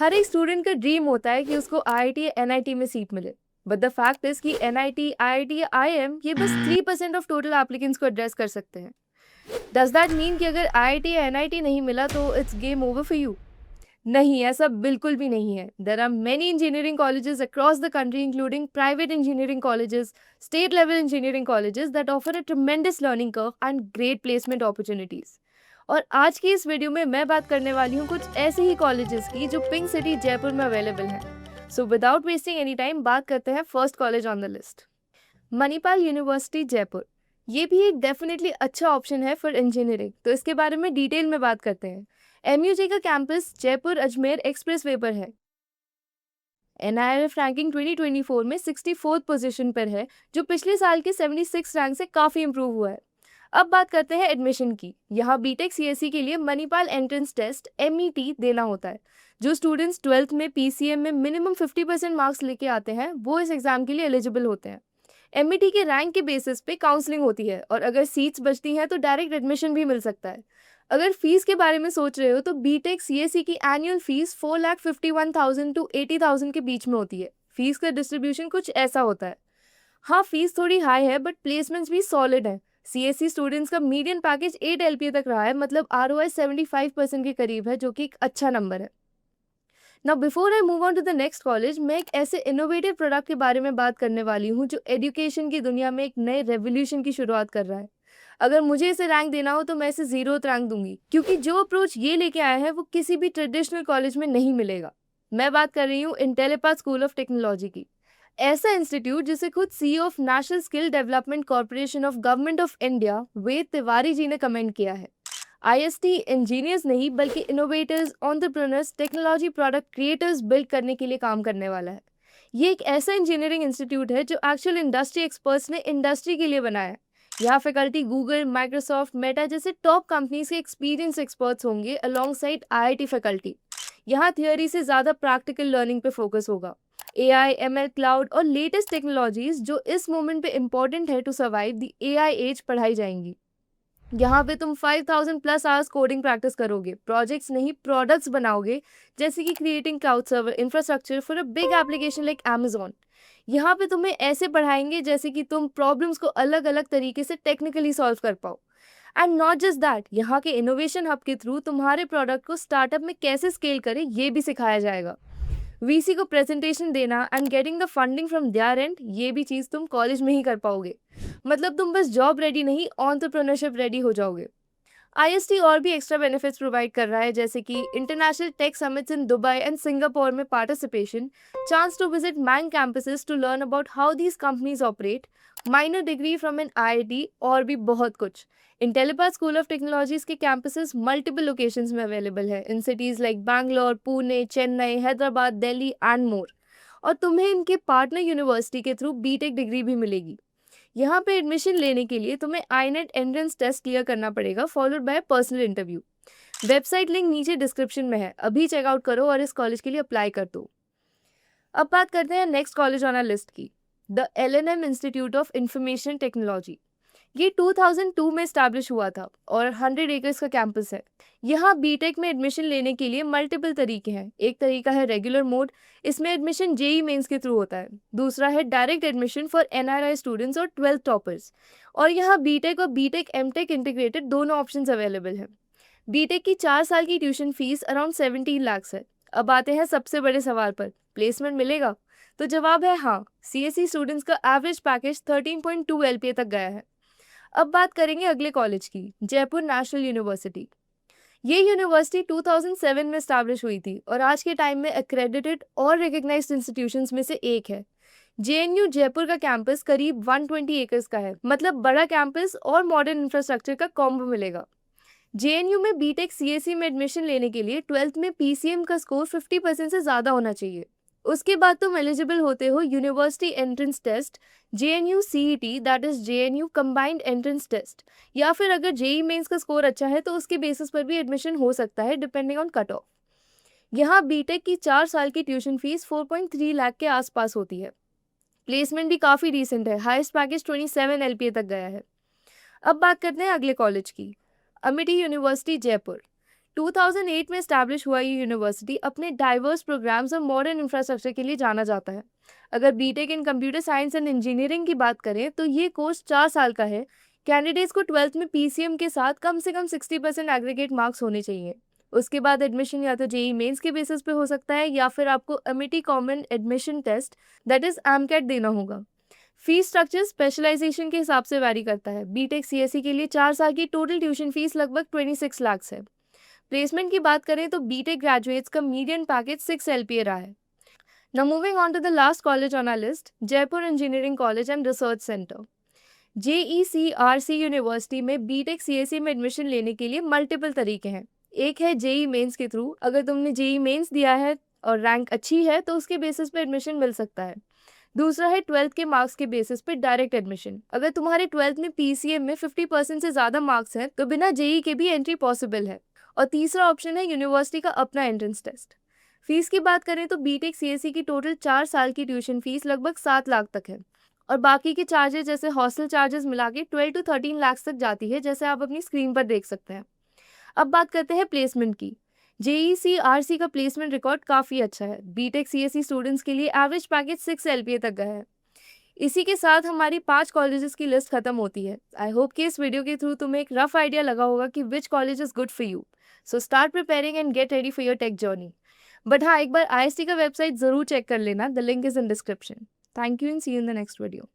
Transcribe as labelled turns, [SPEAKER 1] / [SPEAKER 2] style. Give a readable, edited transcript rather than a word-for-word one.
[SPEAKER 1] हर एक स्टूडेंट का ड्रीम होता है कि उसको आईआईटी या एनआईटी में सीट मिले। बट द फैक्ट इज कि एनआईटी, आईआईटी या आईएम ये बस 3% ऑफ टोटल एप्लीकेंट्स को एड्रेस कर सकते हैं। डज दैट मीन कि अगर आईआईटी या एनआईटी नहीं मिला तो it's game over for you? नहीं, ऐसा बिल्कुल भी नहीं है। There are many engineering colleges across the country including private engineering colleges, state level engineering colleges that offer a tremendous learning curve and great placement opportunities. और आज की इस वीडियो में मैं बात करने वाली हूँ कुछ ऐसे ही कॉलेजेस की जो पिंक सिटी जयपुर में अवेलेबल हैं। So without wasting any time बात करते हैं first college on the list, Manipal university Jaipur. ये भी एक डेफिनेटली अच्छा ऑप्शन है फॉर इंजीनियरिंग, तो इसके बारे में डिटेल में बात करते हैं। एमयूजे का campus Jaipur Ajmer express way पर है। एनआईआरएफ रैंकिंग 2024 में 64th पोजीशन पर है, जो पिछले साल के 76 रैंक से काफ़ी इंप्रूव हुआ है। अब बात करते हैं एडमिशन की। यहाँ बीटेक सीएससी के लिए मणिपाल एंट्रेंस टेस्ट एमईटी देना होता है। जो स्टूडेंट्स 12th में पीसीएम में मिनिमम 50% मार्क्स लेके आते हैं वो इस एग्जाम के लिए एलिजिबल होते हैं। एमईटी के रैंक के बेसिस पे काउंसलिंग होती है और अगर सीट्स बचती हैं तो डायरेक्ट एडमिशन भी मिल सकता है। अगर फीस के बारे में सोच रहे हो तो बीटेक सीएससी की एनुअल फीस 4,51,000 to 80,000 के बीच में होती है। फीस का डिस्ट्रीब्यूशन कुछ ऐसा होता है। हाँ, फीस थोड़ी हाई है बट प्लेसमेंट्स भी सॉलिड है। सीएससी स्टूडेंट्स का मीडियन पैकेज 8 एलपीए तक रहा है, मतलब आरओआई 75% के करीब है, जो कि एक अच्छा नंबर है। Now before I move on to the next college, मैं एक ऐसे इनोवेटिव प्रोडक्ट के बारे में बात करने वाली हूँ जो एजुकेशन की दुनिया में एक नए रेवोल्यूशन की शुरुआत कर रहा है। अगर मुझे इसे रैंक देना हो तो मैं इसे 0th रैंक दूंगी, क्योंकि जो अप्रोच ये लेके आया है वो किसी भी ट्रेडिशनल कॉलेज में नहीं मिलेगा। मैं बात कर रही हूँ इंटेलीपाथ स्कूल ऑफ टेक्नोलॉजी की। ऐसा इंस्टीट्यूट जिसे खुद CEO of national skill development corporation of government of India Ved Tiwari ji ने कमेंट किया है। आईएसटी इंजीनियर्स नहीं बल्कि innovators, entrepreneurs, technology product creators build करने के लिए काम करने वाला है। ये एक ऐसा इंजीनियरिंग इंस्टीट्यूट है जो एक्चुअल इंडस्ट्री एक्सपर्ट्स ने इंडस्ट्री के लिए बनाया है। यहाँ फैकल्टी गूगल, माइक्रोसॉफ्ट, मेटा जैसे टॉप कंपनीज के एक्सपीरियंस एक्सपर्ट्स होंगे अलोंग साइड आईआईटी फैकल्टी। यहाँ थियोरी से ज़्यादा प्रैक्टिकल लर्निंग पे फोकस होगा। एआई, एमएल, क्लाउड और लेटेस्ट टेक्नोलॉजीज जो इस मोमेंट पे इम्पोर्टेंट है to survive the AI age पढ़ाई जाएंगी। यहाँ पे तुम 5,000+ आवर्स कोडिंग प्रैक्टिस करोगे, प्रोजेक्ट्स नहीं प्रोडक्ट्स बनाओगे, जैसे कि creating cloud server infrastructure for a big application like Amazon. यहाँ पे तुम्हें ऐसे पढ़ाएंगे जैसे कि तुम प्रॉब्लम्स को अलग अलग तरीके से टेक्निकली सॉल्व कर पाओ। एंड नॉट जस्ट दैट, यहाँ के इनोवेशन हब के थ्रू तुम्हारे प्रोडक्ट को स्टार्टअप में कैसे स्केल करें ये भी सिखाया जाएगा। वीसी को प्रेजेंटेशन देना and getting the funding from their end, ये भी चीज़ तुम कॉलेज में ही कर पाओगे। मतलब तुम बस जॉब रेडी नहीं, एंटरप्रेन्योरशिप रेडी हो जाओगे। आईएसटी और भी एक्स्ट्रा बेनिफिट्स प्रोवाइड कर रहा है, जैसे कि international tech summits in Dubai and Singapore में participation, chance to visit MAANG campuses to learn about how these companies operate, minor degree from an IIT और भी बहुत कुछ। इंटेलीपाथ स्कूल ऑफ टेक्नोलॉजीज के कैंपसेस मल्टीपल लोकेशंस में available है in cities like Bangalore, Pune, Chennai, Hyderabad, Delhi and more. और तुम्हें इनके पार्टनर यूनिवर्सिटी के थ्रू बीटेक डिग्री भी मिलेगी। यहाँ पे एडमिशन लेने के लिए तुम्हें आईनेट एंट्रेंस टेस्ट क्लियर करना पड़ेगा, followed by personal interview. Website link नीचे डिस्क्रिप्शन में है, अभी चेकआउट करो और इस कॉलेज के लिए अप्लाई कर दो। अब बात करते हैं next college on our list की, the LNM institute of information technology. ये 2002 में स्टैब्लिश हुआ था और 100 एकर्स का कैंपस है। यहाँ बीटेक में एडमिशन लेने के लिए मल्टीपल तरीके हैं। एक तरीका है रेगुलर मोड, इसमें एडमिशन जेई मेंस के थ्रू होता है। दूसरा है direct admission for NRI students और 12th टॉपर्स। और यहाँ बीटेक और बीटेक एमटेक इंटीग्रेटेड दोनों ऑप्शंस अवेलेबल हैं। बीटेक की 4 साल की ट्यूशन फीस अराउंड 17 लाख है। अब आते हैं सबसे बड़े सवाल पर, प्लेसमेंट मिलेगा? तो जवाब है हाँ। सीएससी स्टूडेंट्स का एवरेज पैकेज 13.2 एलपीए तक गया है। अब बात करेंगे अगले कॉलेज की, जयपुर नेशनल यूनिवर्सिटी। ये यूनिवर्सिटी 2007 में स्टैब्लिश हुई थी और आज के टाइम में एक्रेडिटेड और रिकग्नाइज्ड इंस्टीट्यूशंस में से एक है। जेएनयू जयपुर का कैंपस करीब 120 एकर्स का है, मतलब बड़ा कैंपस और मॉडर्न इंफ्रास्ट्रक्चर का कॉम्बो मिलेगा। जेएनयू में बीटेक सीएससी में एडमिशन लेने के लिए 12th में पीसीएम का स्कोर 50% से ज़्यादा होना चाहिए। उसके बाद तुम एलिजिबल होते हो university entrance test, JNU CET, that is JNU combined entrance test, या फिर अगर जेई मेंस का स्कोर अच्छा है तो उसके बेसिस पर भी एडमिशन हो सकता है डिपेंडिंग ऑन कट ऑफ। यहाँ बीटेक की 4 साल की ट्यूशन फीस 4.3 लाख के आसपास होती है। प्लेसमेंट भी काफ़ी रिसेंट है, हाईएस्ट पैकेज 27 एलपीए तक गया है। अब बात करते हैं अगले कॉलेज की, अमिटी यूनिवर्सिटी जयपुर। 2008 में एस्टैब्लिश हुआ ये यूनिवर्सिटी अपने डाइवर्स प्रोग्राम्स और मॉडर्न इंफ्रास्ट्रक्चर के लिए जाना जाता है। अगर BTech in computer science and engineering की बात करें तो ये कोर्स 4 साल का है। कैंडिडेट्स को 12th में पीसीएम के साथ कम से कम 60% एग्रीगेट मार्क्स होने चाहिए। उसके बाद एडमिशन या तो जेई मेंस के बेसिस पे हो सकता है या फिर आपको Amity common admission test that is एमकेट देना होगा। फीस स्ट्रक्चर स्पेशलाइजेशन के हिसाब से वैरी करता है। बीटेक सीएसई के लिए 4 साल की टोटल ट्यूशन फीस लगभग 26 लाख है। प्लेसमेंट की बात करें तो बीटेक ग्रेजुएट्स का मीडियन पैकेज 6 एलपीए रहा है। Now moving on to the last college on our list, Jaipur engineering college and research centre. JECRC university में बीटेक सीएसई में एडमिशन लेने के लिए मल्टीपल तरीके हैं। एक है जेई मेंस के थ्रू। अगर तुमने जेई मेंस दिया है और रैंक अच्छी है तो उसके बेसिस पे एडमिशन मिल सकता है। दूसरा है 12th के मार्क्स के बेसिस पे डायरेक्ट एडमिशन। अगर तुम्हारे 12th में पीसीएम में 50% से ज़्यादा मार्क्स हैं तो बिना जेई के भी एंट्री पॉसिबल है। और तीसरा ऑप्शन है यूनिवर्सिटी का अपना एंट्रेंस टेस्ट। फीस की बात करें तो बीटेक सीएसई की टोटल 4 साल की ट्यूशन फीस लगभग 7 लाख तक है और बाकी के चार्जेस जैसे हॉस्टल चार्जेस मिला के 12 to 13 लाख तक जाती है, जैसे आप अपनी स्क्रीन पर देख सकते हैं। अब बात करते हैं प्लेसमेंट की। जेईसीआरसी का प्लेसमेंट रिकॉर्ड काफ़ी अच्छा है। बीटेक सीएसई स्टूडेंट्स के लिए एवरेज पैकेज 6 एलपीए तक गया है। इसी के साथ हमारी 5 कॉलेजेस की लिस्ट खत्म होती है। आई होप कि इस वीडियो के थ्रू तुम्हें एक रफ आइडिया लगा होगा कि which college is good for you. So start preparing and get ready for your tech journey. But हाँ, एक बार आईएसटी का वेबसाइट ज़रूर चेक कर लेना। The link is in description. Thank you and see you in the next video.